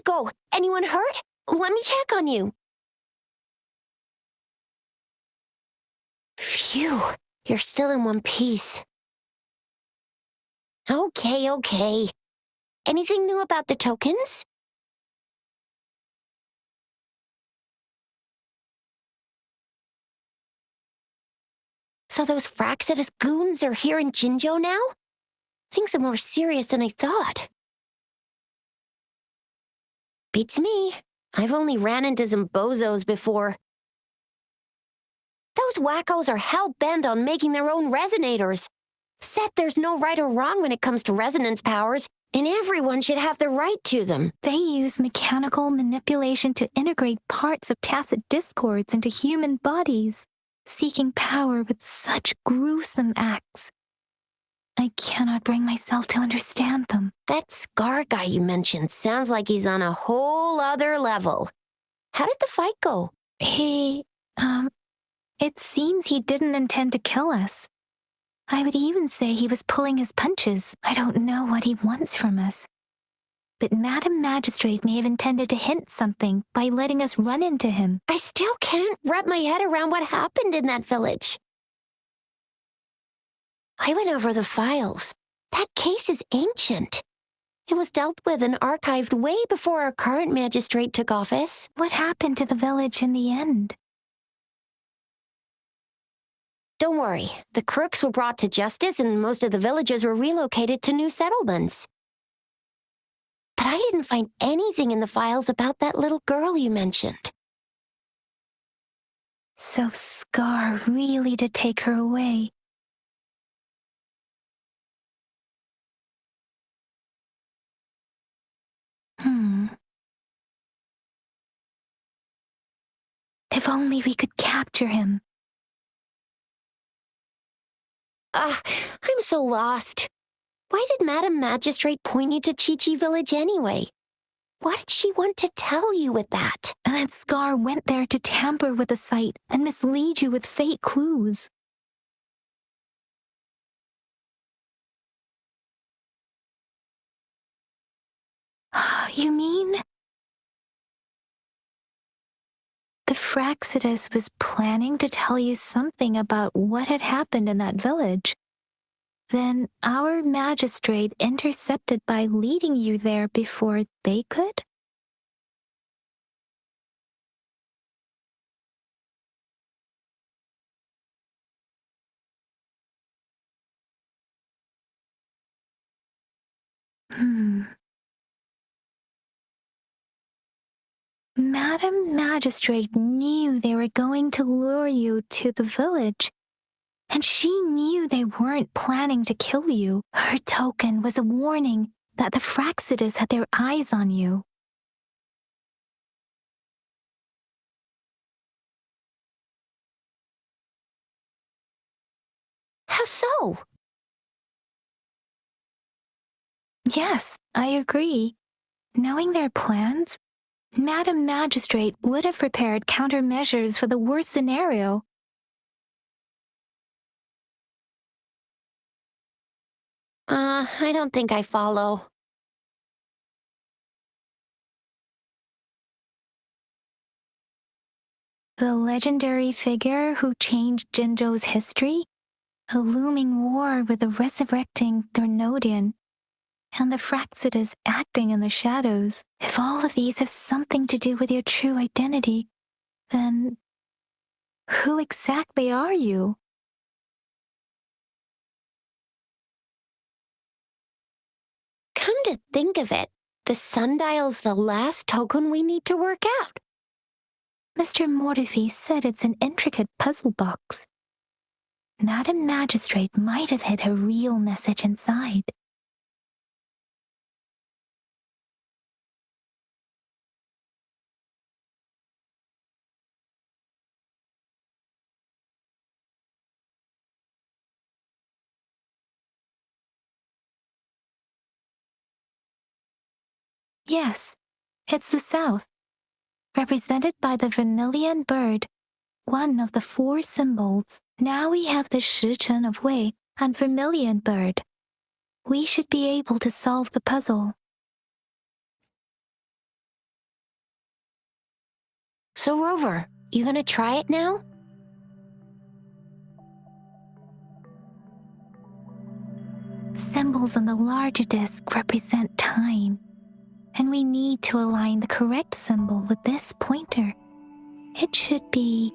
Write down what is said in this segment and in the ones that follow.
gotta go. Anyone hurt? Let me check on you. Phew, you're still in one piece. Okay. Anything new about the tokens? So those Fraxidus goons are here in Jinjo now? Things are more serious than I thought. Beats me. I've only ran into some bozos before. Those wackos are hell-bent on making their own resonators. Said there's no right or wrong when it comes to resonance powers, and everyone should have the right to them. They use mechanical manipulation to integrate parts of tacit discords into human bodies, seeking power with such gruesome acts. I cannot bring myself to understand them. That Scar guy you mentioned sounds like he's on a whole other level. How did the fight go? It seems he didn't intend to kill us. I would even say he was pulling his punches. I don't know what he wants from us. But Madam Magistrate may have intended to hint something by letting us run into him. I still can't wrap my head around what happened in that village. I went over the files. That case is ancient. It was dealt with and archived way before our current magistrate took office. What happened to the village in the end? Don't worry, the crooks were brought to justice and most of the villagers were relocated to new settlements. But I didn't find anything in the files about that little girl you mentioned. So Scar really did take her away. If only we could capture him. I'm so lost. Why did Madam Magistrate point you to Chi-Chi Village anyway? What did she want to tell you with that? And that Scar went there to tamper with the site and mislead you with fake clues. You mean? The Fraxidus was planning to tell you something about what had happened in that village. Then our magistrate intercepted by leading you there before they could? Madam Magistrate knew they were going to lure you to the village, and she knew they weren't planning to kill you. Her token was a warning that the Fraxidus had their eyes on you. How so? Yes, I agree. Knowing their plans, Madam Magistrate would have prepared countermeasures for the worst scenario. I don't think I follow. The legendary figure who changed Jinzhou's history? A looming war with the resurrecting Thernodian, and the Fraxidus acting in the shadows. If all of these have something to do with your true identity, then who exactly are you? Come to think of it, the sundial's the last token we need to work out. Mr. Mortefi said it's an intricate puzzle box. Madam Magistrate might have hid her real message inside. Yes, it's the South, represented by the vermilion bird, one of the four symbols. Now we have the Shichen of Wei and vermilion bird. We should be able to solve the puzzle. So, Rover, you gonna try it now? Symbols on the larger disc represent time, and we need to align the correct symbol with this pointer. It should be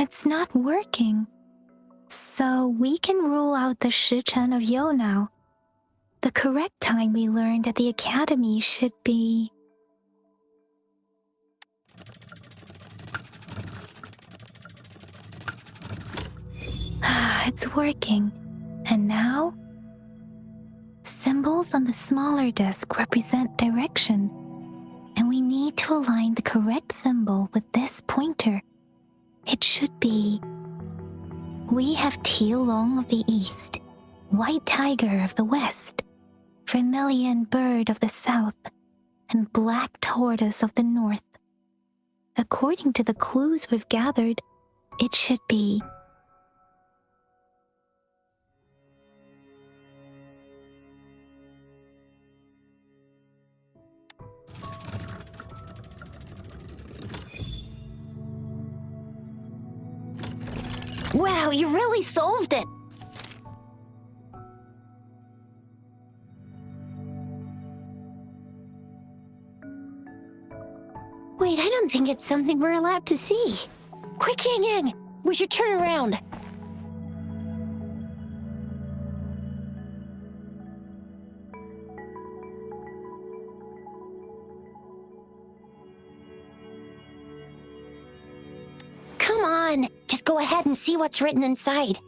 it's not working. So we can rule out the Shichen of Yo now. The correct time we learned at the academy should be... It's working. And now? Symbols on the smaller disc represent direction, and we need to align the correct symbol with this pointer. It should be... We have Tialong of the east, white tiger of the west, vermilion bird of the south, and black tortoise of the north. According to the clues we've gathered, it should be... Wow, you really solved it! Wait, I don't think it's something we're allowed to see. Quick, Yang Yang! We should turn around. Come on, just go ahead and see what's written inside.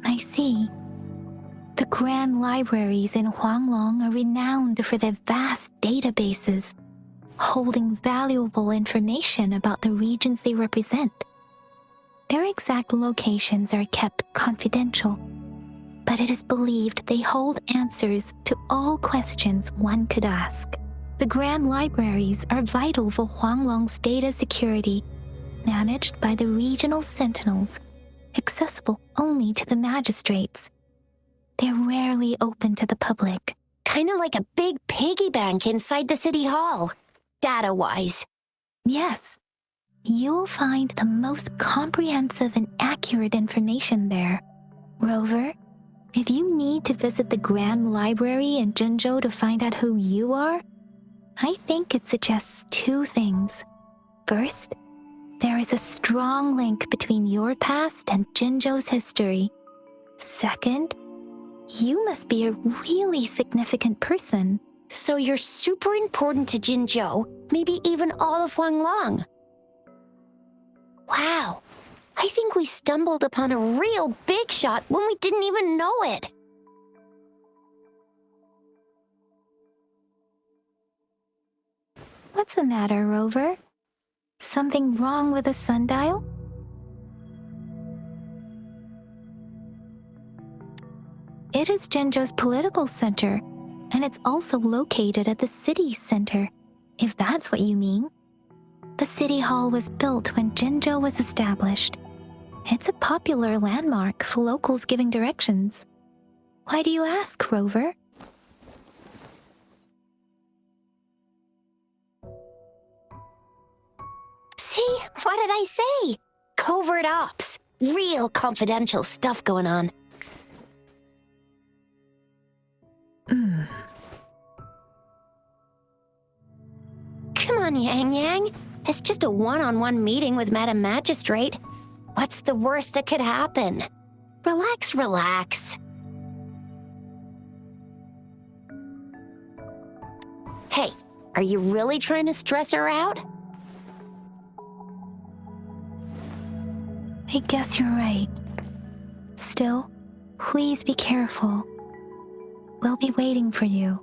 I see. The grand libraries in Huanglong are renowned for their vast databases, holding valuable information about the regions they represent. Their exact locations are kept confidential, but it is believed they hold answers to all questions one could ask. The grand libraries are vital for Huanglong's data security, managed by the regional sentinels, accessible only to the magistrates. They're rarely open to the public. Kinda like a big piggy bank inside the city hall, data-wise. Yes, you'll find the most comprehensive and accurate information there. Rover, if you need to visit the Grand Library in Jinzhou to find out who you are, I think it suggests two things. First, there is a strong link between your past and Jinzhou's history. Second, you must be a really significant person. So you're super important to Jinzhou, maybe even all of Huanglong. Wow, I think we stumbled upon a real big shot when we didn't even know it. What's the matter, Rover? Something wrong with the sundial? It is Jinzhou's political center, and it's also located at the city center, if that's what you mean. The city hall was built when Jinzhou was established. It's a popular landmark for locals giving directions. Why do you ask, Rover? See, what did I say? Covert ops. Real confidential stuff going on. Come on, Yang Yang. It's just a one-on-one meeting with Madam Magistrate. What's the worst that could happen? Relax, relax. Hey, are you really trying to stress her out? I guess you're right. Still, please be careful. We'll be waiting for you.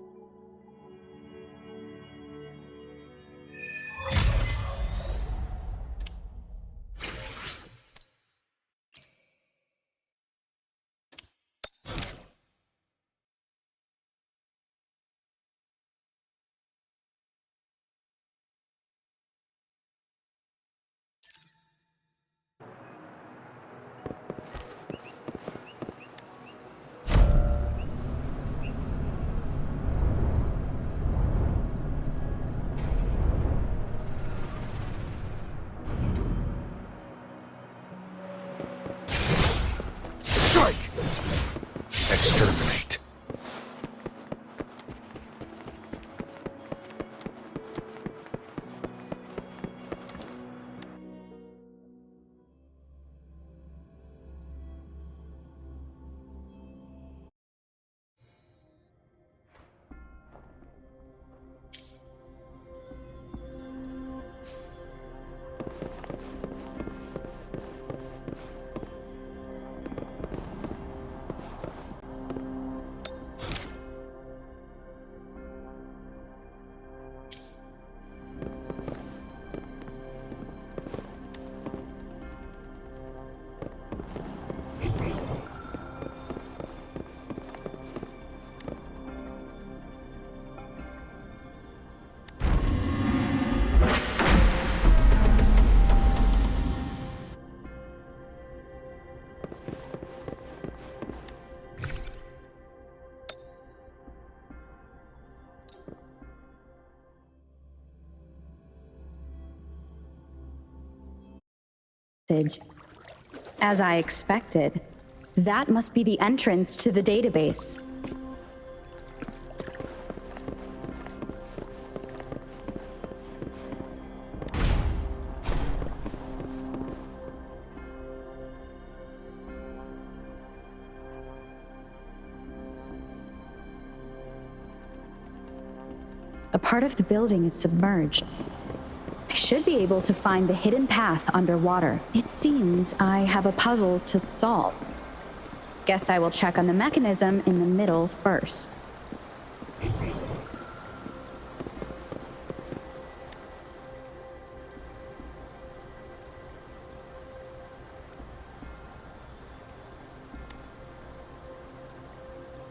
Exterminate. As I expected, that must be the entrance to the database. A part of the building is submerged. I should be able to find the hidden path underwater. It seems I have a puzzle to solve. Guess I will check on the mechanism in the middle first.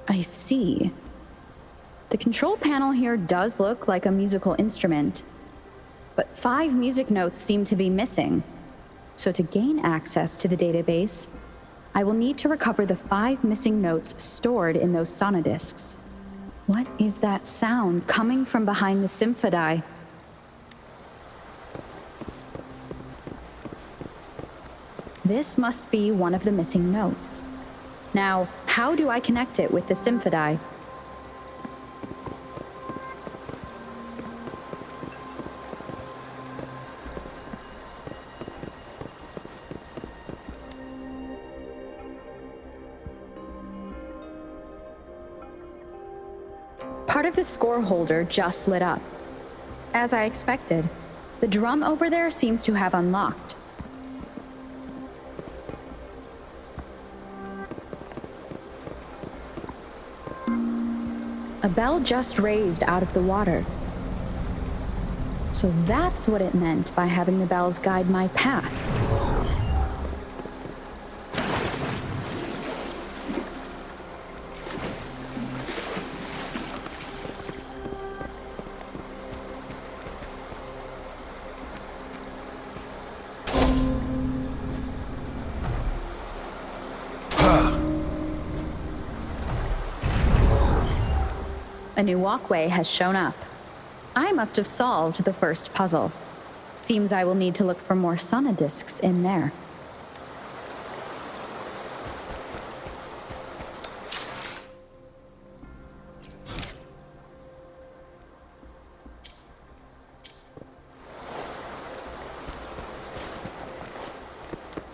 I see. The control panel here does look like a musical instrument, but 5 music notes seem to be missing. So to gain access to the database, I will need to recover the 5 missing notes stored in those sonodiscs. What is that sound coming from behind the symphody? This must be one of the missing notes. Now, how do I connect it with the symphody? Part of the score holder just lit up. As I expected, the drum over there seems to have unlocked. A bell just raised out of the water. So that's what it meant by having the bells guide my path. A new walkway has shown up. I must have solved the first puzzle. Seems I will need to look for more sonodiscs in there.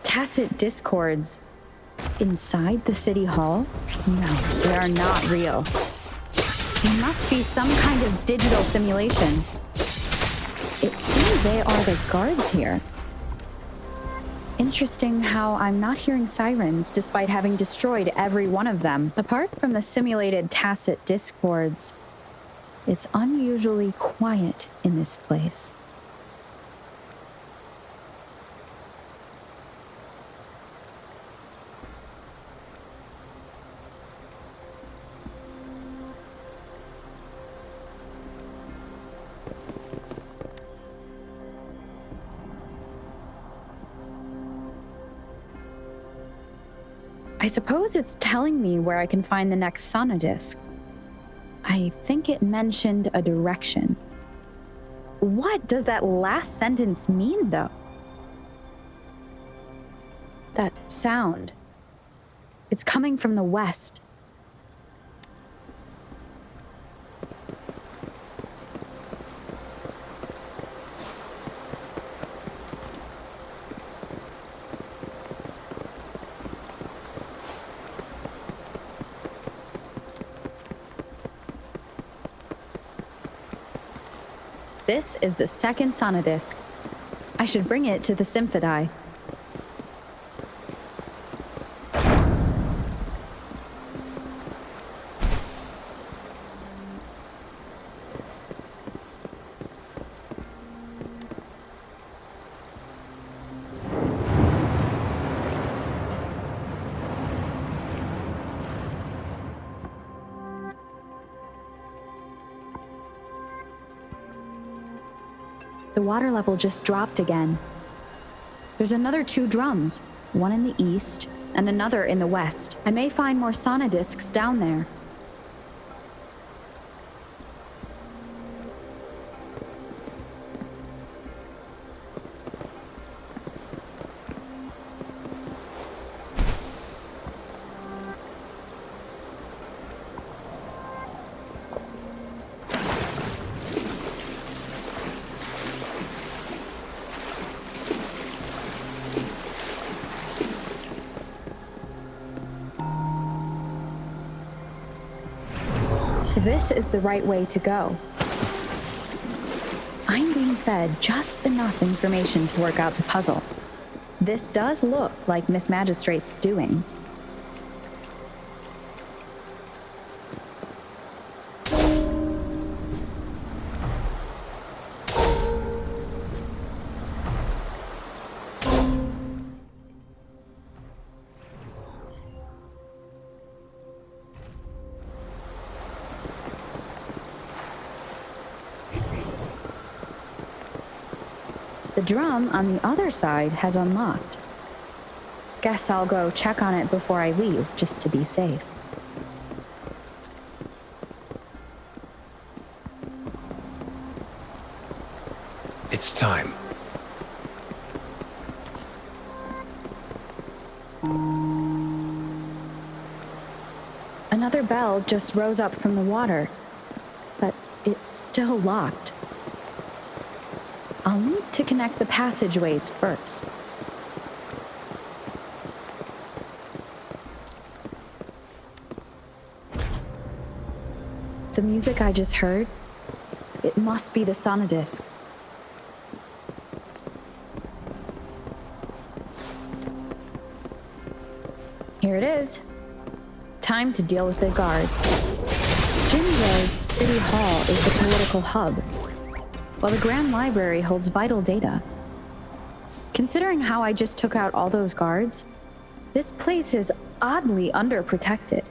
Tacit discords inside the city hall? No, they are not real. It must be some kind of digital simulation. It seems they are the guards here. Interesting how I'm not hearing sirens despite having destroyed every one of them. Apart from the simulated tacit discords, it's unusually quiet in this place. I suppose it's telling me where I can find the next sonodisc. I think it mentioned a direction. What does that last sentence mean, though? That sound. It's coming from the west. This is the second sonodisc. I should bring it to the Symphodi. The water level just dropped again. There's another 2 drums, one in the east and another in the west. I may find more sonodiscs down there. So this is the right way to go. I'm being fed just enough information to work out the puzzle. This does look like Miss Magistrate's doing. The drum on the other side has unlocked. Guess I'll go check on it before I leave, just to be safe. It's time. Another bell just rose up from the water, but it's still locked. I'll need to connect the passageways first. The music I just heard, it must be the sonodisc. Here it is. Time to deal with the guards. Jinjo's City Hall is the political hub, while the Grand Library holds vital data. Considering how I just took out all those guards, this place is oddly underprotected.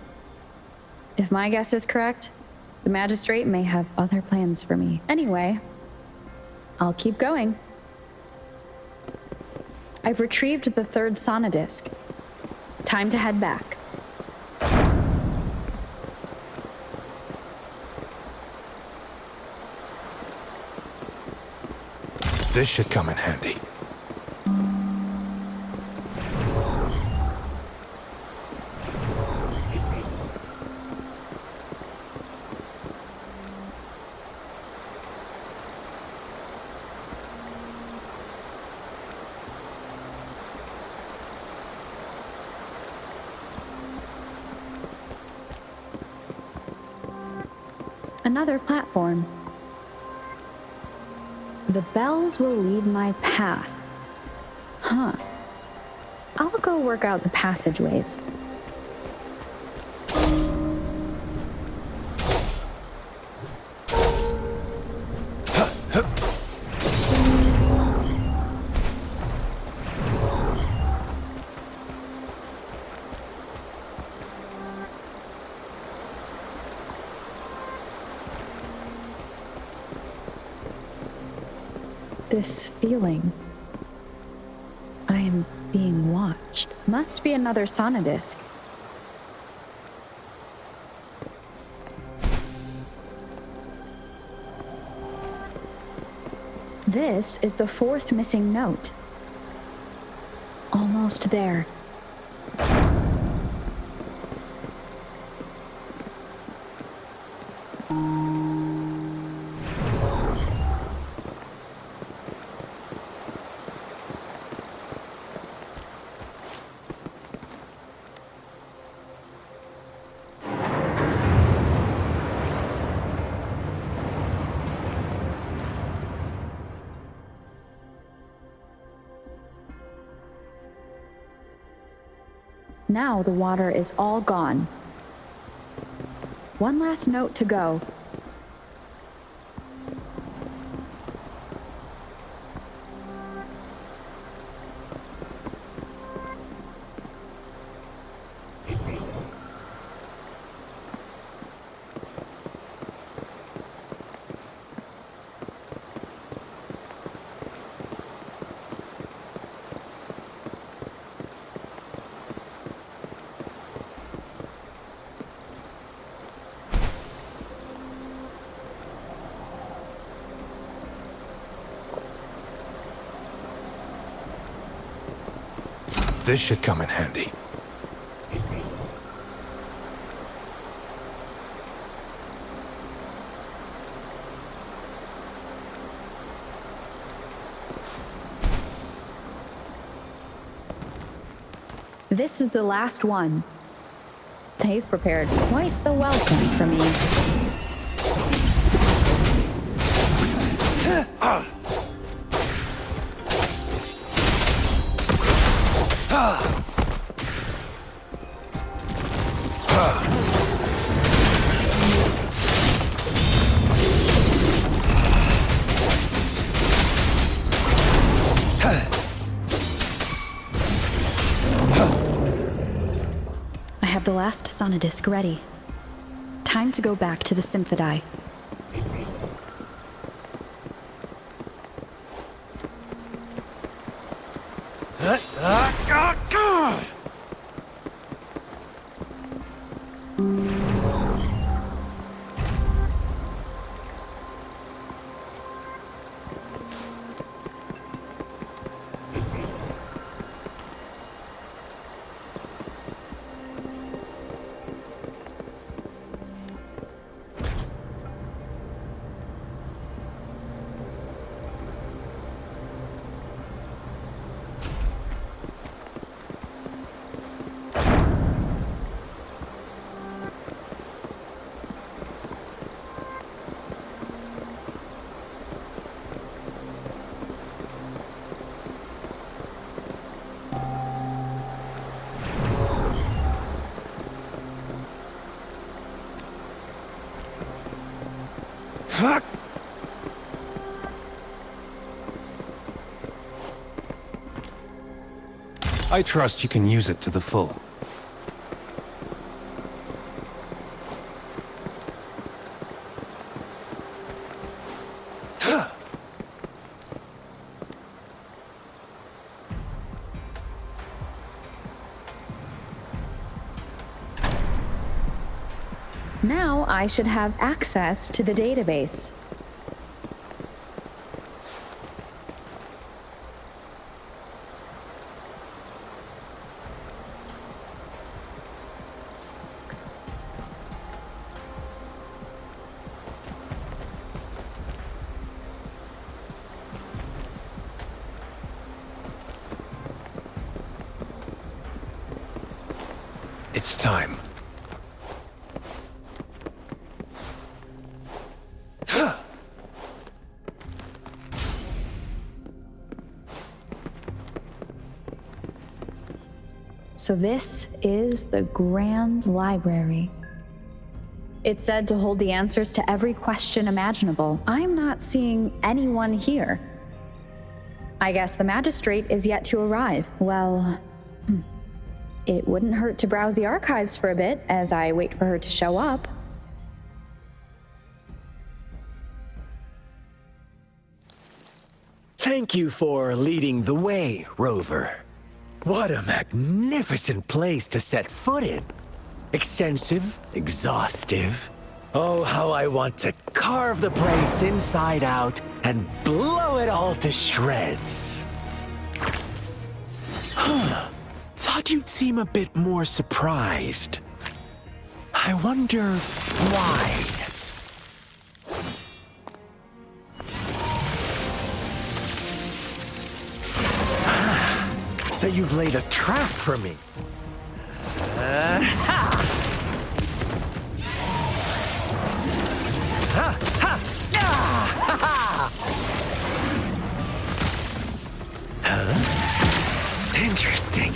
If my guess is correct, the magistrate may have other plans for me. Anyway, I'll keep going. I've retrieved the 3rd sonodisc. Time to head back. This should come in handy. Another platform. The bells will lead my path. Huh. I'll go work out the passageways. This feeling. I am being watched. Must be another sonodisc. This is the 4th missing note. Almost there. Now the water is all gone. One last note to go. This should come in handy. This is the last one. They've prepared quite the welcome for me. I have the last sonodisc ready. Time to go back to the Symphodi. I trust you can use it to the full. Now I should have access to the database. It's time. So this is the Grand Library. It's said to hold the answers to every question imaginable. I'm not seeing anyone here. I guess the magistrate is yet to arrive. Well, it wouldn't hurt to browse the archives for a bit as I wait for her to show up. Thank you for leading the way, Rover. What a magnificent place to set foot in. Extensive, exhaustive. Oh, how I want to carve the place inside out and blow it all to shreds. Thought you'd seem a bit more surprised. I wonder why. So you've laid a trap for me. Huh? Interesting.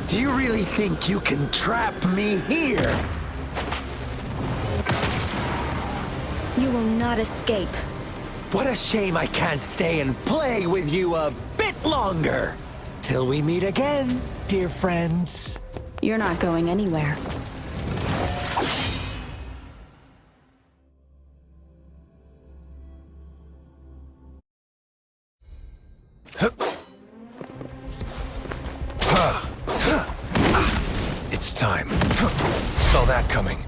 Do You really think you can trap me here? You will not escape. What a shame I can't stay and play with you a bit longer. Till we meet again, dear friends. You're not going anywhere. It's time. Saw that coming.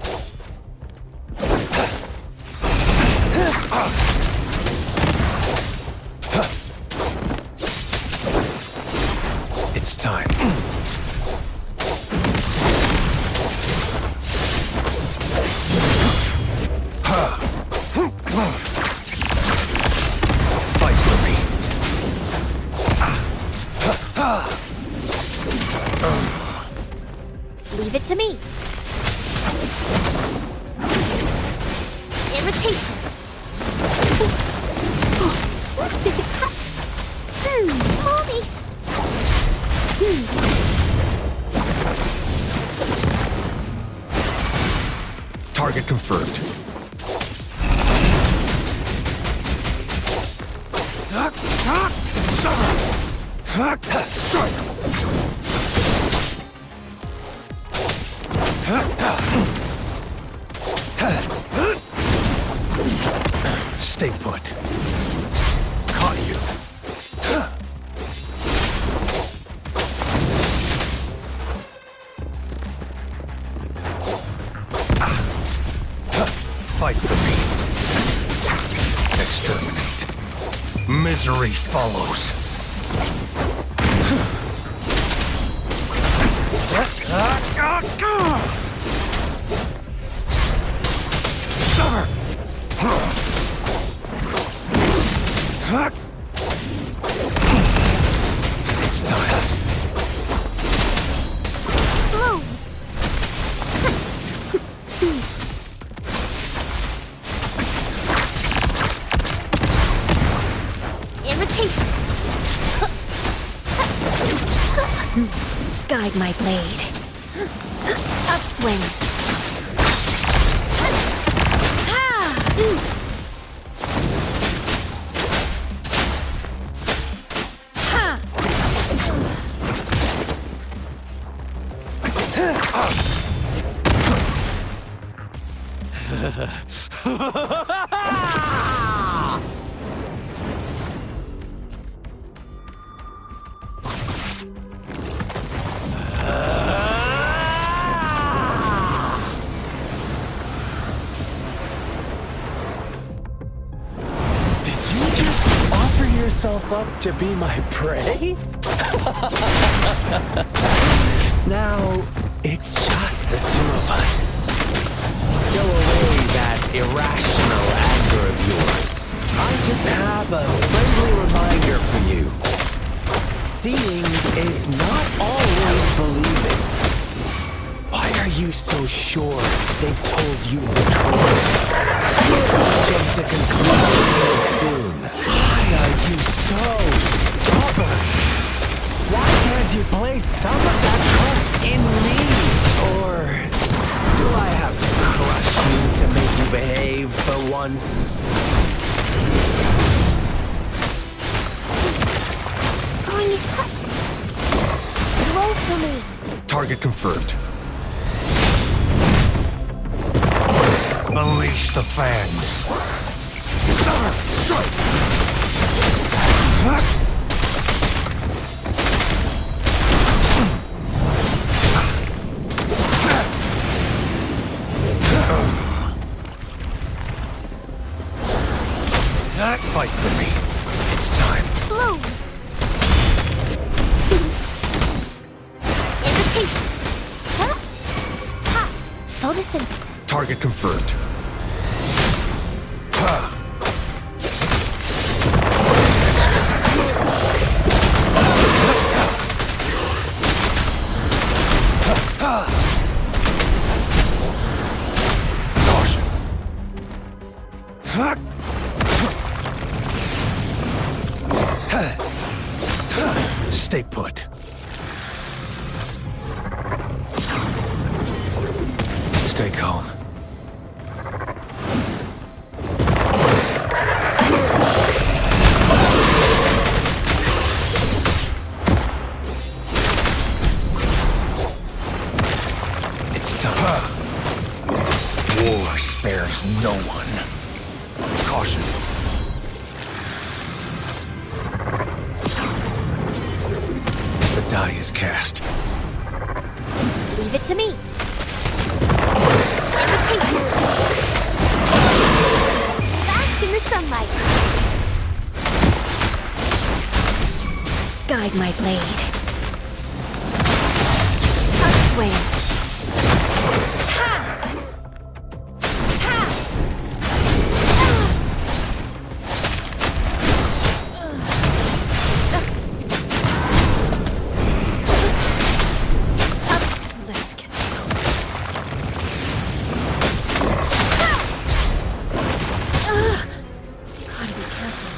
It's time. Fight for me. Leave it to me. Irritation. Mommy. Target confirmed. Stay put. Caught you. Fight for me. Exterminate. Misery follows. Summer! It's time. Bloom. Irritation. Guide my blade. Upswing. Did you just offer yourself up to be my prey? Now, it's just the two of us. Still away that irrational anger of yours. I just have a friendly reminder for you. Seeing is not always believing. Why are you so sure they told you the truth? Jumping to conclusions so soon. Why are you so stubborn? Why can't you place some of that trust in me? Or do I have to crush you to make you behave for once? Roll for me. Target confirmed. Unleash the fans. Summer! Strike! Fight for me. It's time. Bloom. Irritation. Photosynthesis. Target confirmed. Stay put. Stay calm. It's time. War spares no one. Caution. The die is cast. Leave it to me. Imitation. Bask in the sunlight. Guide my blade. Upswing. Let's get this over. Gotta be careful.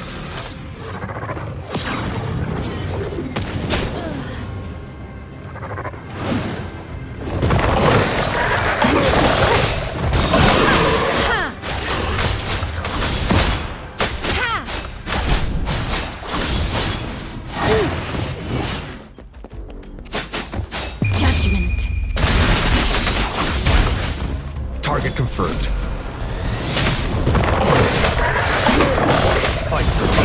Judgment. Target confirmed. Fight for me.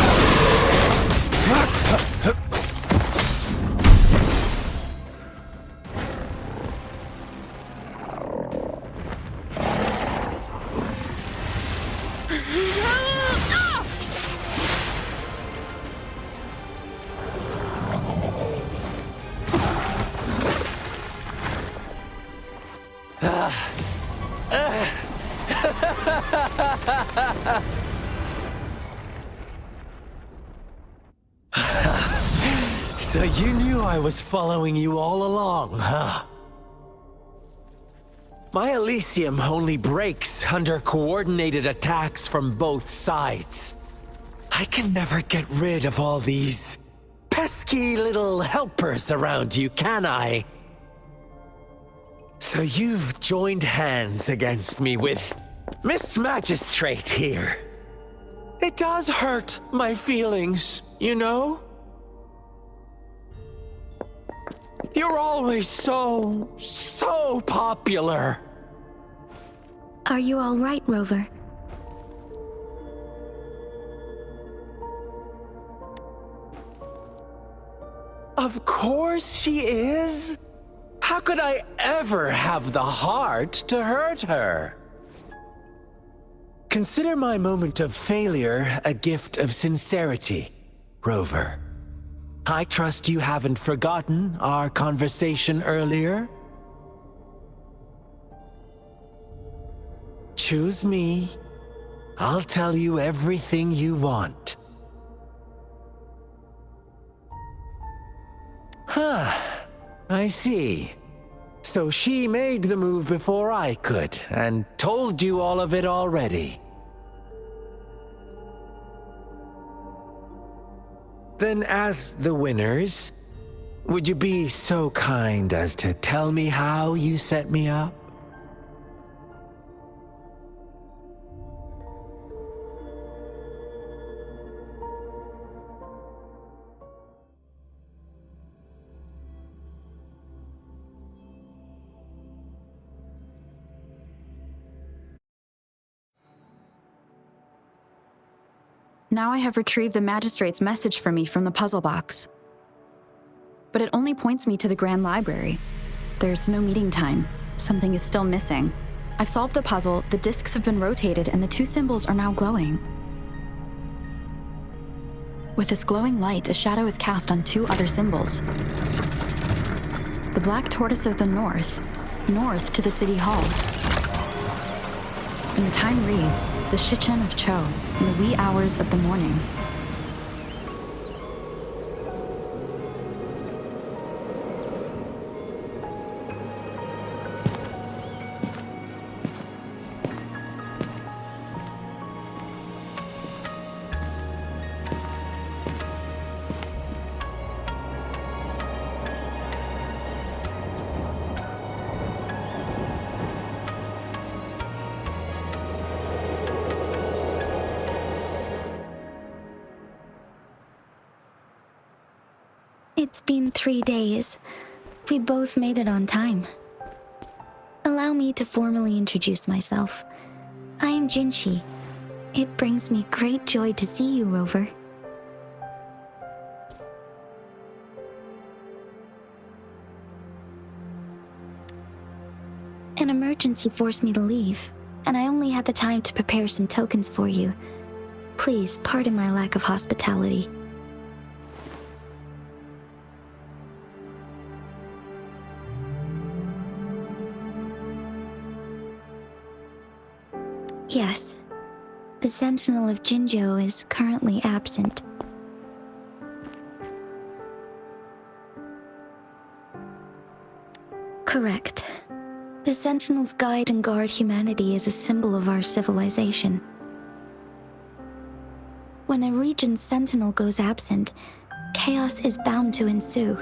So you knew I was following you all along, huh? My Elysium only breaks under coordinated attacks from both sides. I can never get rid of all these pesky little helpers around you, can I? So you've joined hands against me with Miss Magistrate here. It does hurt my feelings, you know? You're always so popular. Are you all right, Rover? Of course she is. How could I ever have the heart to hurt her? Consider my moment of failure a gift of sincerity, Rover. I trust you haven't forgotten our conversation earlier. Choose me. I'll tell you everything you want. Huh. I see. So she made the move before I could, and told you all of it already. Then as the winners, would you be so kind as to tell me how you set me up? Now I have retrieved the magistrate's message for me from the puzzle box. But it only points me to the Grand Library. There's no meeting time. Something is still missing. I've solved the puzzle, the discs have been rotated, and the two symbols are now glowing. With this glowing light, a shadow is cast on two other symbols. The black tortoise of the north to the city hall. And the time reads, the Shichen of Cho, in the wee hours of the morning. It's been 3 days. We both made it on time. Allow me to formally introduce myself. I am Jinshi. It brings me great joy to see you, Rover. An emergency forced me to leave, and I only had the time to prepare some tokens for you. Please pardon my lack of hospitality. Yes, the Sentinel of Jinzhou is currently absent. Correct. The Sentinels guide and guard humanity as a symbol of our civilization. When a region's Sentinel goes absent, chaos is bound to ensue.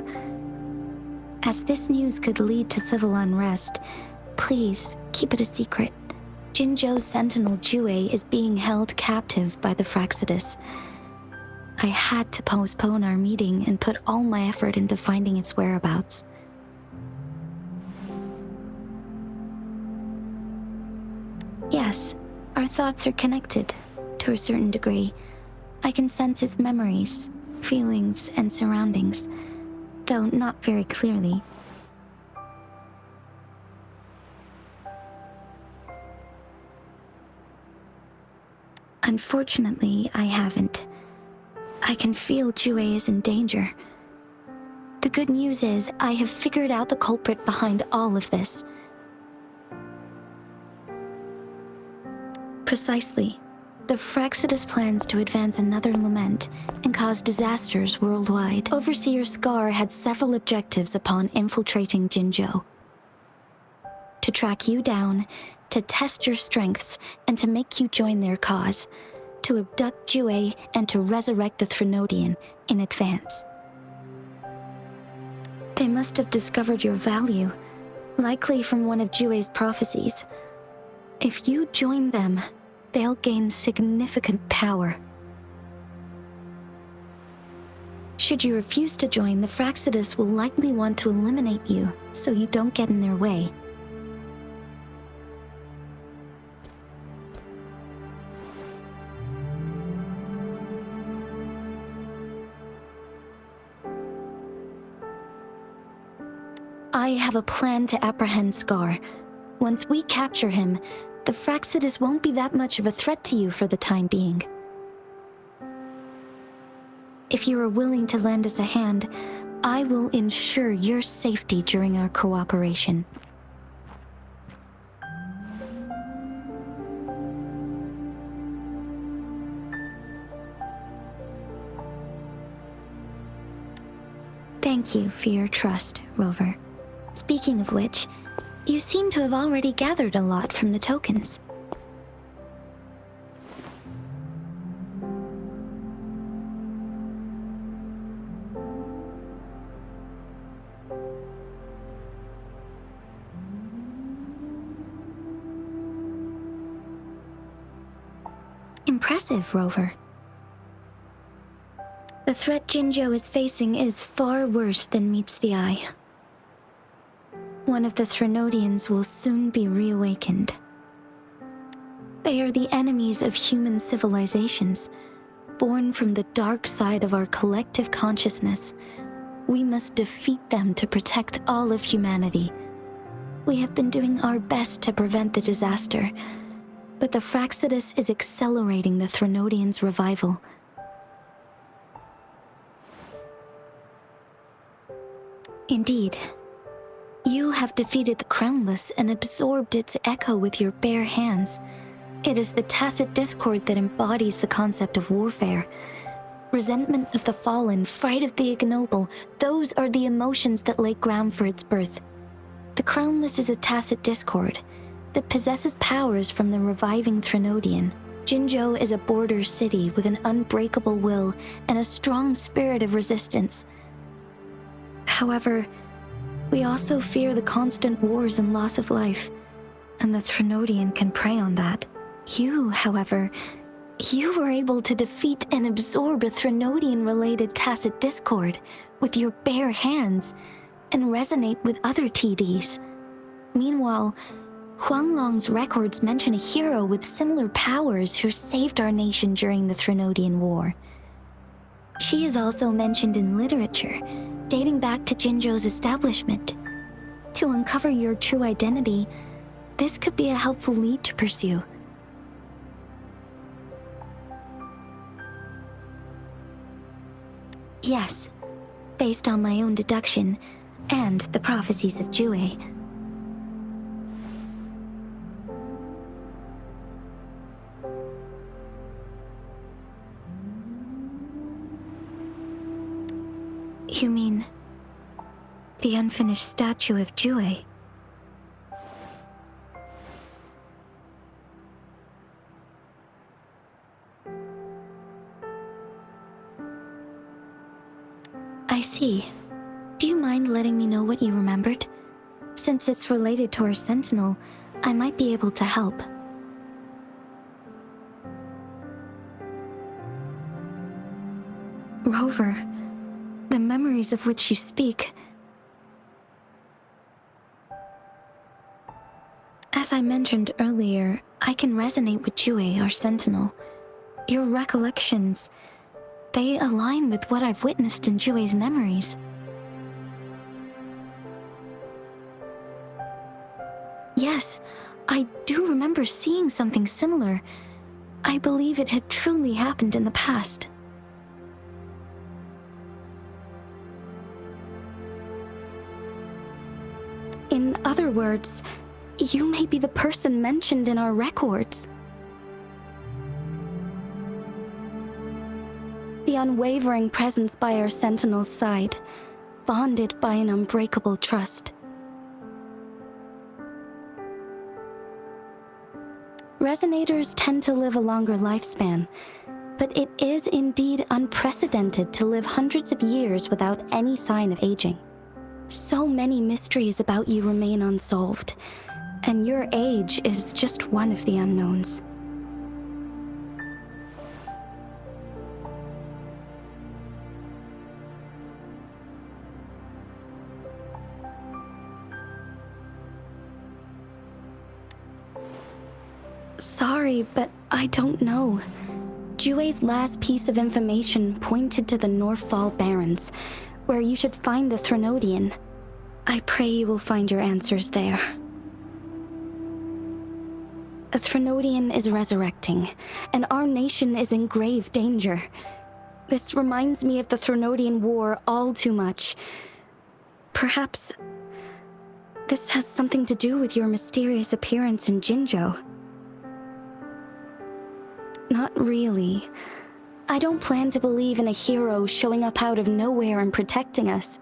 As this news could lead to civil unrest, please keep it a secret. Jinzhou's Sentinel Jue is being held captive by the Fraxidus. I had to postpone our meeting and put all my effort into finding its whereabouts. Yes, our thoughts are connected, to a certain degree. I can sense his memories, feelings, and surroundings, though not very clearly. Unfortunately, I haven't. I can feel Jue is in danger. The good news is, I have figured out the culprit behind all of this. Precisely. The Fraxidus plans to advance another lament and cause disasters worldwide. Overseer Scar had several objectives upon infiltrating Jinzhou. To track you down, to test your strengths, and to make you join their cause. To abduct Jue and to resurrect the Threnodian in advance. They must have discovered your value, likely from one of Jue's prophecies. If you join them, they'll gain significant power. Should you refuse to join, the Fraxidus will likely want to eliminate you, so you don't get in their way. I have a plan to apprehend Scar. Once we capture him, the Fraxidus won't be that much of a threat to you for the time being. If you are willing to lend us a hand, I will ensure your safety during our cooperation. Thank you for your trust, Rover. Speaking of which, you seem to have already gathered a lot from the tokens. Impressive, Rover. The threat Jinzhou is facing is far worse than meets the eye. One of the Threnodians will soon be reawakened. They are the enemies of human civilizations, born from the dark side of our collective consciousness. We must defeat them to protect all of humanity. We have been doing our best to prevent the disaster, but the Fraxidus is accelerating the Threnodians' revival. Indeed. You have defeated the Crownless and absorbed its echo with your bare hands. It is the tacit discord that embodies the concept of warfare. Resentment of the fallen, fright of the ignoble, those are the emotions that lay ground for its birth. The Crownless is a tacit discord that possesses powers from the reviving Threnodian. Jinzhou is a border city with an unbreakable will and a strong spirit of resistance. However, we also fear the constant wars and loss of life, and the Threnodian can prey on that. You, however, you were able to defeat and absorb a Threnodian-related tacit discord, with your bare hands and resonate with other TDs. Meanwhile, Huanglong's records mention a hero with similar powers who saved our nation during the Trinodian War. She is also mentioned in literature, dating back to Jinzhou's establishment. To uncover your true identity, this could be a helpful lead to pursue. Yes, based on my own deduction and the prophecies of Jue. You mean the unfinished statue of Jue? I see. Do you mind letting me know what you remembered? Since it's related to our sentinel, I might be able to help. Rover, the memories of which you speak. As I mentioned earlier, I can resonate with Jue, our sentinel. Your recollections, they align with what I've witnessed in Jue's memories. Yes, I do remember seeing something similar. I believe it had truly happened in the past. In other words, you may be the person mentioned in our records. The unwavering presence by our sentinel's side, bonded by an unbreakable trust. Resonators tend to live a longer lifespan, but it is indeed unprecedented to live hundreds of years without any sign of aging. So many mysteries about you remain unsolved, and your age is just one of the unknowns. Sorry, but I don't know. Jue's last piece of information pointed to the Northfall Barrens, where you should find the Trinodian. I pray you will find your answers there. A Trinodian is resurrecting, and our nation is in grave danger. This reminds me of the Trinodian War all too much. Perhaps this has something to do with your mysterious appearance in Jinzhou. Not really. I don't plan to believe in a hero showing up out of nowhere and protecting us.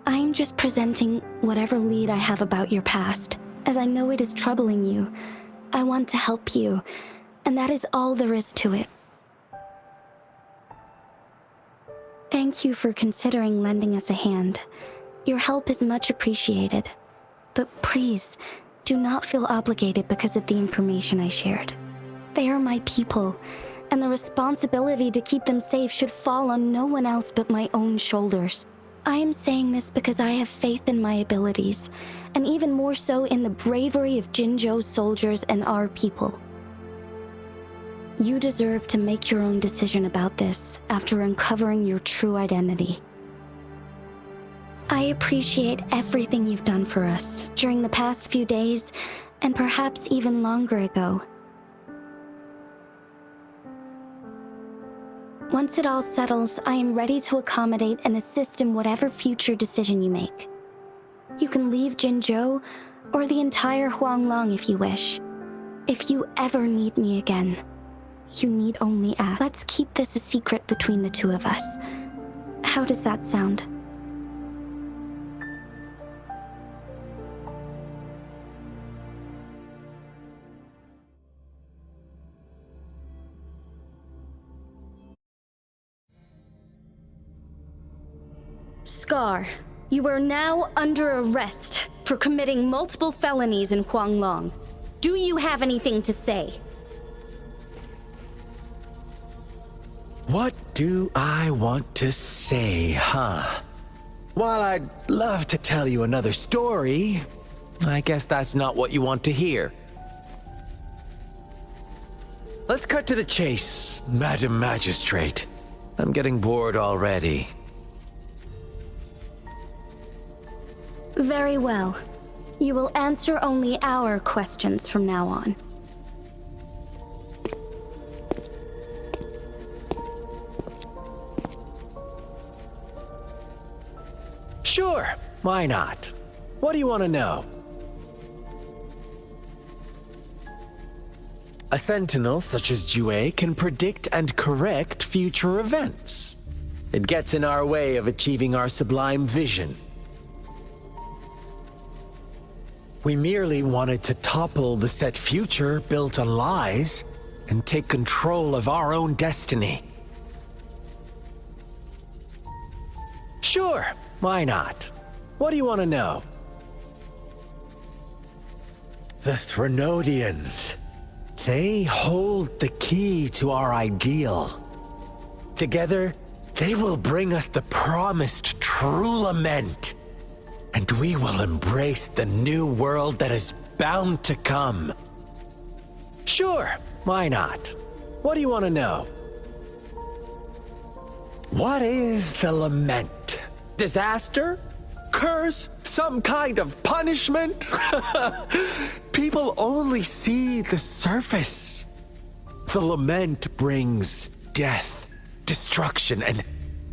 I'm just presenting whatever lead I have about your past, as I know it is troubling you. I want to help you, and that is all there is to it. Thank you for considering lending us a hand. Your help is much appreciated. But please, do not feel obligated because of the information I shared. They are my people, and the responsibility to keep them safe should fall on no one else but my own shoulders. I am saying this because I have faith in my abilities, and even more so in the bravery of Jinzhou's soldiers and our people. You deserve to make your own decision about this after uncovering your true identity. I appreciate everything you've done for us during the past few days, and perhaps even longer ago. Once it all settles, I am ready to accommodate and assist in whatever future decision you make. You can leave Jinzhou, or the entire Huanglong if you wish. If you ever need me again, you need only ask. Let's keep this a secret between the two of us. How does that sound? Scar, you are now under arrest for committing multiple felonies in Huanglong. Do you have anything to say? What do I want to say, huh? While I'd love to tell you another story, I guess that's not what you want to hear. Let's cut to the chase, Madam Magistrate. I'm getting bored already. Very well. You will answer only our questions from now on. Sure, why not? What do you want to know? A sentinel such as Jue can predict and correct future events. It gets in our way of achieving our sublime vision. We merely wanted to topple the set future built on lies and take control of our own destiny. Sure, why not? What do you want to know? The Threnodians. They hold the key to our ideal. Together, they will bring us the promised true lament. And we will embrace the new world that is bound to come. Sure, why not? What do you want to know? What is the lament? Disaster? Curse? Some kind of punishment? People only see the surface. The lament brings death, destruction, and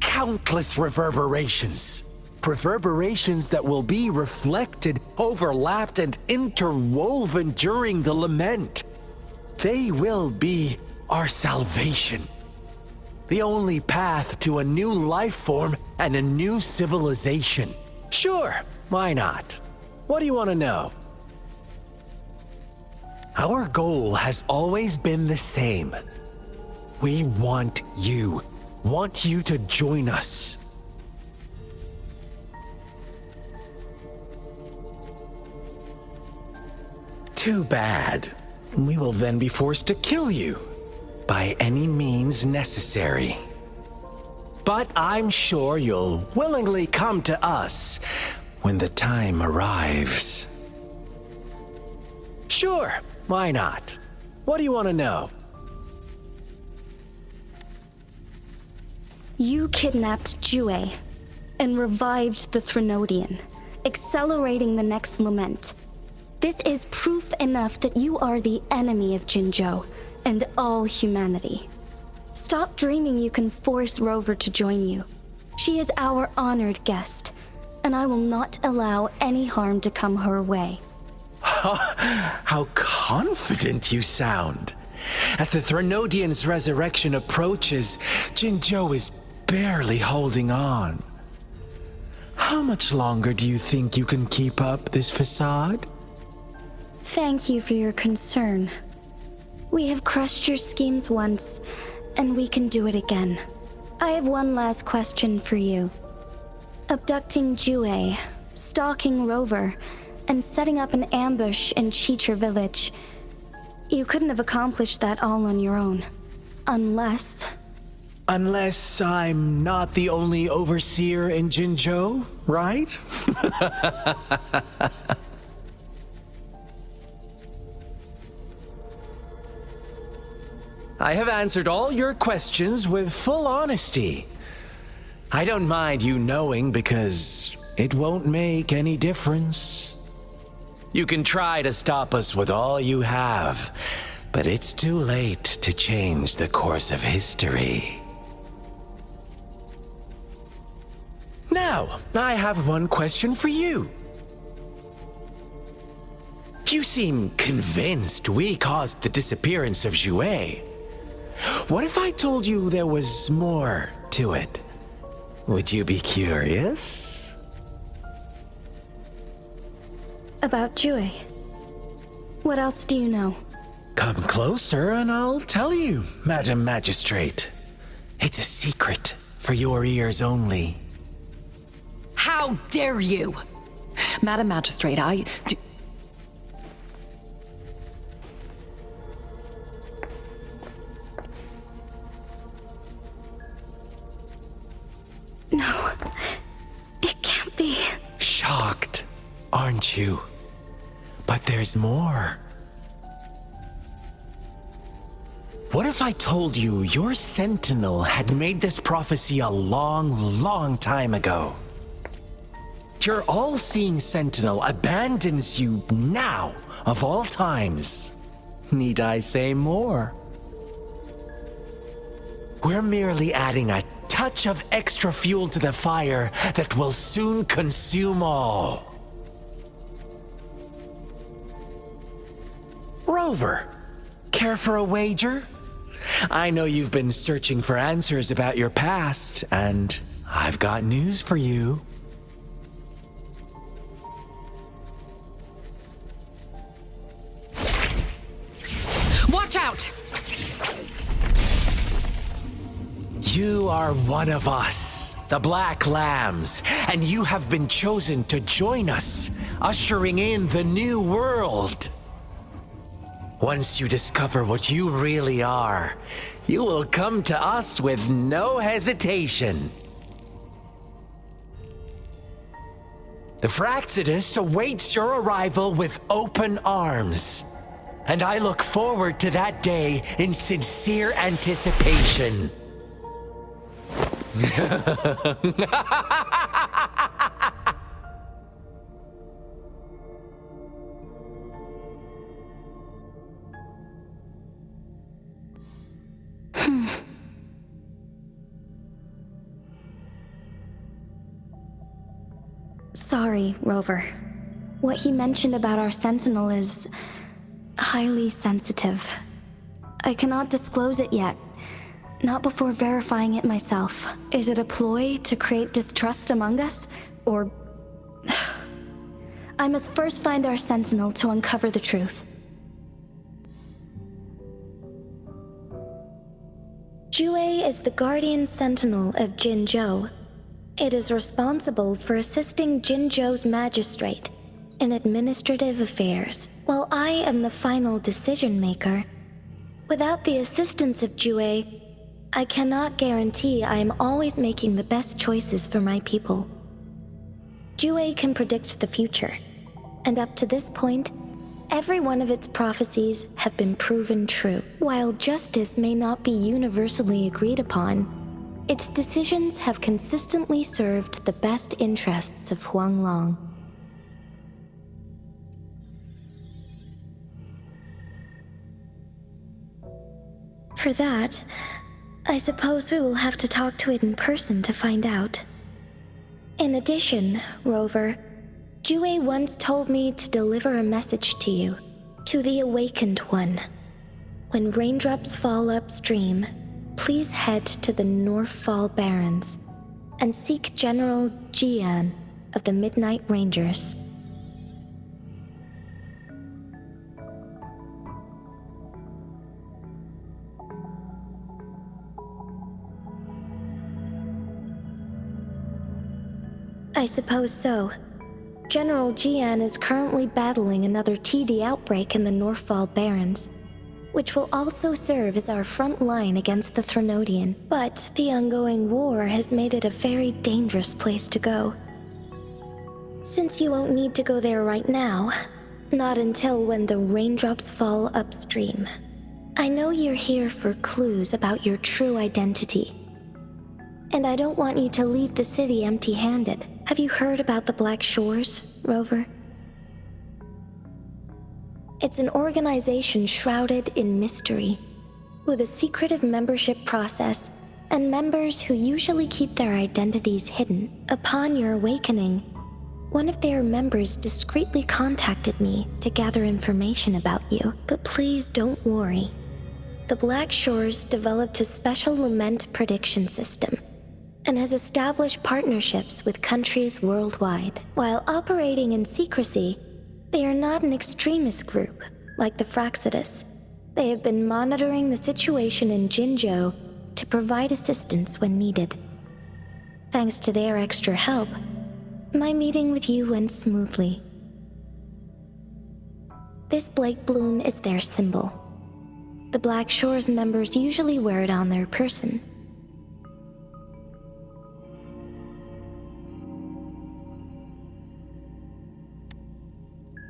countless reverberations. Reverberations that will be reflected, overlapped, and interwoven during the lament. They will be our salvation. The only path to a new life form and a new civilization. Sure, why not? What do you want to know? Our goal has always been the same. We want you to join us. Too bad. We will then be forced to kill you by any means necessary. But I'm sure you'll willingly come to us when the time arrives. Sure, why not? What do you want to know? You kidnapped Jue and revived the Threnodian, accelerating the next lament. This is proof enough that you are the enemy of Jinzhou and all humanity. Stop dreaming you can force Rover to join you. She is our honored guest, and I will not allow any harm to come her way. How confident you sound. As the Threnodian's resurrection approaches, Jinzhou is barely holding on. How much longer do you think you can keep up this facade? Thank you for your concern. We have crushed your schemes once, and we can do it again. I have one last question for you. Abducting Jue, stalking Rover, and setting up an ambush in Cheecher village. You couldn't have accomplished that all on your own. Unless I'm not the only overseer in Jinzhou, right? I have answered all your questions with full honesty. I don't mind you knowing because it won't make any difference. You can try to stop us with all you have, but it's too late to change the course of history. Now, I have one question for you. You seem convinced we caused the disappearance of Jue. What if I told you there was more to it? Would you be curious? about Jue. What else do you know? Come closer and I'll tell you, Madam Magistrate. It's a secret for your ears only. How dare you! Madam Magistrate, No, it can't. you. But there's more. What if I told you your sentinel had made this prophecy a long, long time ago? Your all-seeing sentinel abandons you now, of all times. Need I say more? We're merely adding a touch of extra fuel to the fire that will soon consume all. Rover, care for a wager? I know you've been searching for answers about your past, and I've got news for you. Watch out! You are one of us, the Black Lambs, and you have been chosen to join us, ushering in the new world. Once you discover what you really are, you will come to us with no hesitation. The Fraxidus awaits your arrival with open arms, and I look forward to that day in sincere anticipation. Sorry, Rover. What he mentioned about our sentinel is highly sensitive. I cannot disclose it yet. Not before verifying it myself. Is it a ploy to create distrust among us? Or... I must first find our sentinel to uncover the truth. Jue is the guardian sentinel of Jinzhou. It is responsible for assisting Jinzhou's magistrate in administrative affairs, while I am the final decision maker. Without the assistance of Jue, I cannot guarantee I am always making the best choices for my people. Jue can predict the future, and up to this point, every one of its prophecies have been proven true. While justice may not be universally agreed upon, its decisions have consistently served the best interests of Huanglong. For that, I suppose we will have to talk to it in person to find out. In addition, Rover, Jue once told me to deliver a message to you, to the Awakened One. When raindrops fall upstream, please head to the Northfall Barrens and seek General Jian of the Midnight Rangers. I suppose so. General Jian is currently battling another TD outbreak in the Northfall Barrens, which will also serve as our front line against the Threnodian. But the ongoing war has made it a very dangerous place to go. Since you won't need to go there right now, not until when the raindrops fall upstream. I know you're here for clues about your true identity. And I don't want you to leave the city empty-handed. Have you heard about the Black Shores, Rover? It's an organization shrouded in mystery, with a secretive membership process and members who usually keep their identities hidden. Upon your awakening, one of their members discreetly contacted me to gather information about you. But please don't worry. The Black Shores developed a special lament prediction system and has established partnerships with countries worldwide. While operating in secrecy, they are not an extremist group like the Fraxidus. They have been monitoring the situation in Jinzhou to provide assistance when needed. Thanks to their extra help, my meeting with you went smoothly. This Blake Bloom is their symbol. The Black Shores members usually wear it on their person.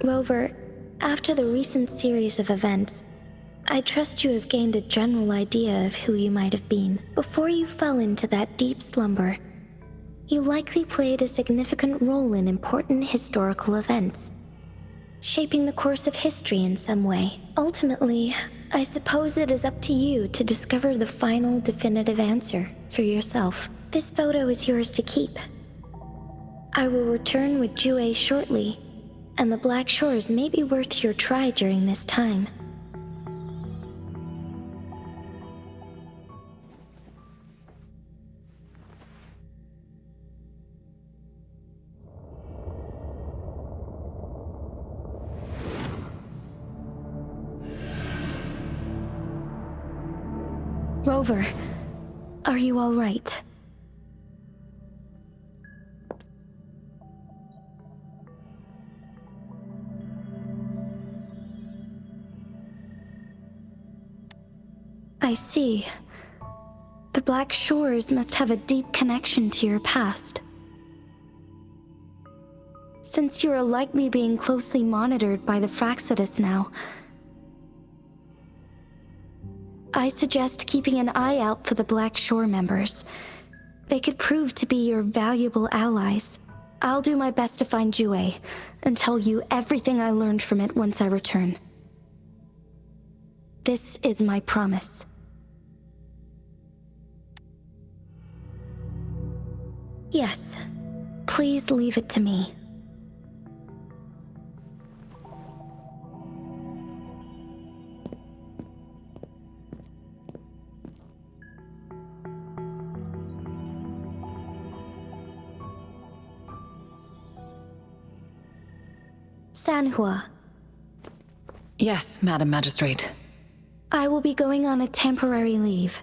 Rover, after the recent series of events, I trust you have gained a general idea of who you might have been. Before you fell into that deep slumber, you likely played a significant role in important historical events, shaping the course of history in some way. Ultimately, I suppose it is up to you to discover the final definitive answer for yourself. This photo is yours to keep. I will return with Jue shortly, and the Black Shores may be worth your try during this time. Rover, are you all right? I see. The Black Shores must have a deep connection to your past. Since you are likely being closely monitored by the Fraxidus now, I suggest keeping an eye out for the Black Shore members. They could prove to be your valuable allies. I'll do my best to find Jue and tell you everything I learned from it once I return. This is my promise. Yes, please leave it to me. Sanhua. Yes, Madam Magistrate. I will be going on a temporary leave.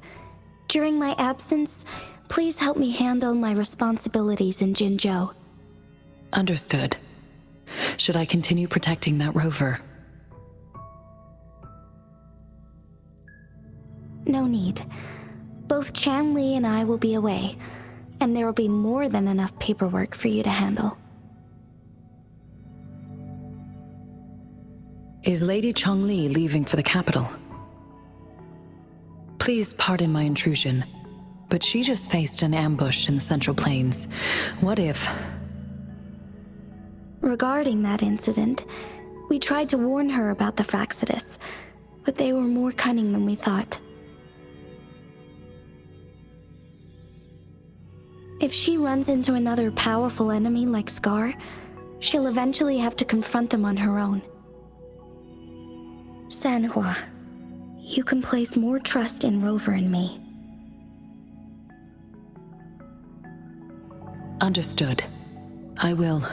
During my absence, please help me handle my responsibilities in Jinzhou. Understood. Should I continue protecting that rover? No need. Both Chanli and I will be away, and there will be more than enough paperwork for you to handle. Is Lady Chongli leaving for the capital? Please pardon my intrusion, but she just faced an ambush in the Central Plains. What if... Regarding that incident, we tried to warn her about the Fraxidus, but they were more cunning than we thought. If she runs into another powerful enemy like Scar, she'll eventually have to confront them on her own. Sanhua, you can place more trust in Rover and me. Understood. I will.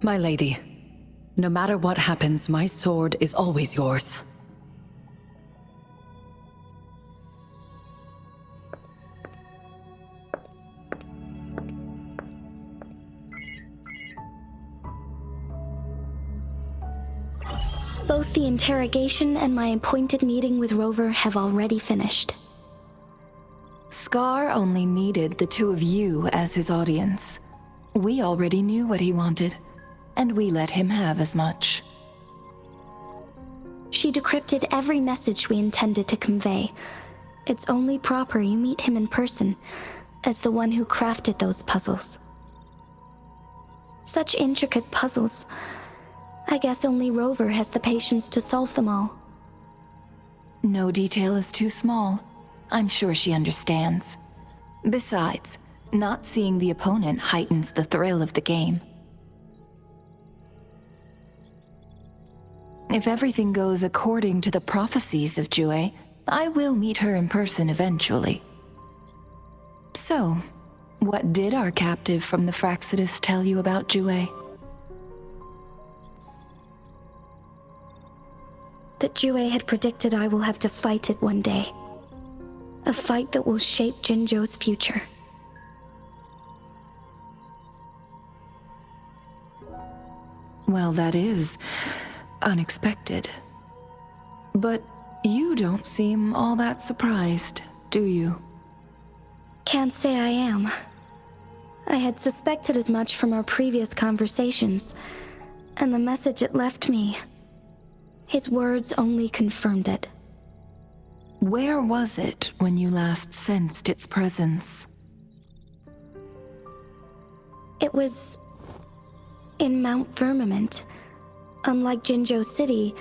My lady, no matter what happens, my sword is always yours. Both the interrogation and my appointed meeting with Rover have already finished. Scar only needed the two of you as his audience. We already knew what he wanted, and we let him have as much. She decrypted every message we intended to convey. It's only proper you meet him in person, as the one who crafted those puzzles. Such intricate puzzles. I guess only Rover has the patience to solve them all. No detail is too small. I'm sure she understands. Besides, not seeing the opponent heightens the thrill of the game. If everything goes according to the prophecies of Jue, I will meet her in person eventually. So, what did our captive from the Fraxidus tell you about Jue? That Jue had predicted I will have to fight it one day. A fight that will shape Jinzhou's future. Well, that is unexpected. But you don't seem all that surprised, do you? Can't say I am. I had suspected as much from our previous conversations. And the message it left me, his words only confirmed it. Where was it when you last sensed its presence? It was in Mount Firmament. Unlike Jinzhou City,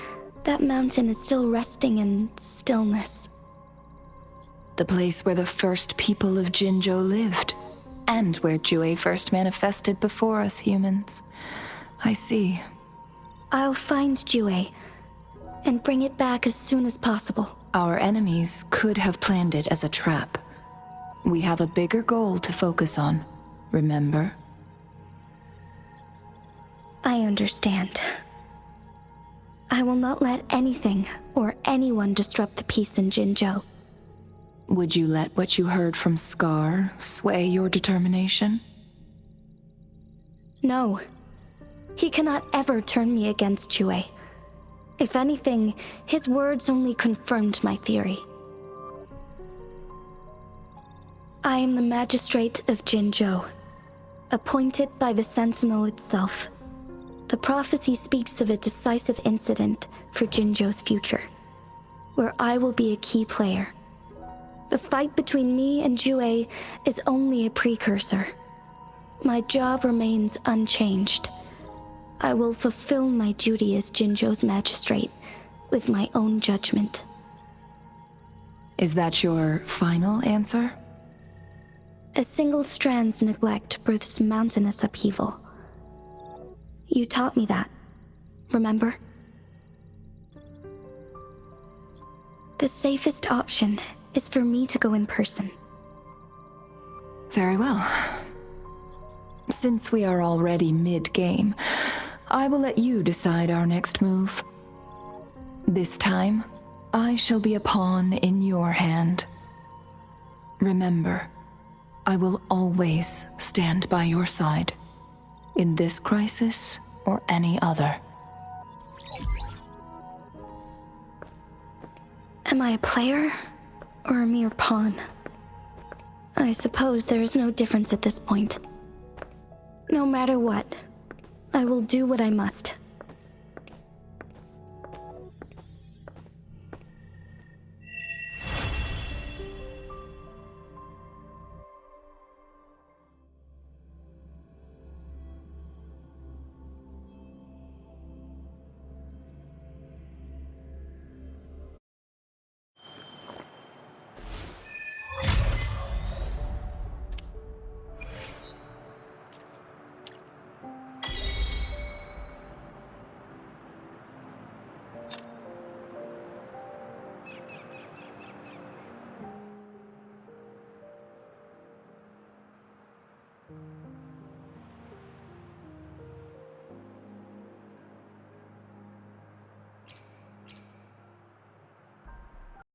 that mountain is still resting in stillness. The place where the first people of Jinzhou lived, and where Jue first manifested before us humans. I see. I'll find Jue and bring it back as soon as possible. Our enemies could have planned it as a trap. We have a bigger goal to focus on, remember? I understand. I will not let anything or anyone disrupt the peace in Jinzhou. Would you let what you heard from Scar sway your determination? No. He cannot ever turn me against Jue. If anything, his words only confirmed my theory. I am the magistrate of Jinzhou, appointed by the Sentinel itself. The prophecy speaks of a decisive incident for Jinzhou's future, where I will be a key player. The fight between me and Jue is only a precursor. My job remains unchanged. I will fulfill my duty as Jinzhou's magistrate with my own judgment. Is that your final answer? A single strand's neglect births mountainous upheaval. You taught me that, remember? The safest option is for me to go in person. Very well. Since we are already mid-game, I will let you decide our next move. This time, I shall be a pawn in your hand. Remember, I will always stand by your side, in this crisis or any other. Am I a player or a mere pawn? I suppose there is no difference at this point. No matter what, I will do what I must.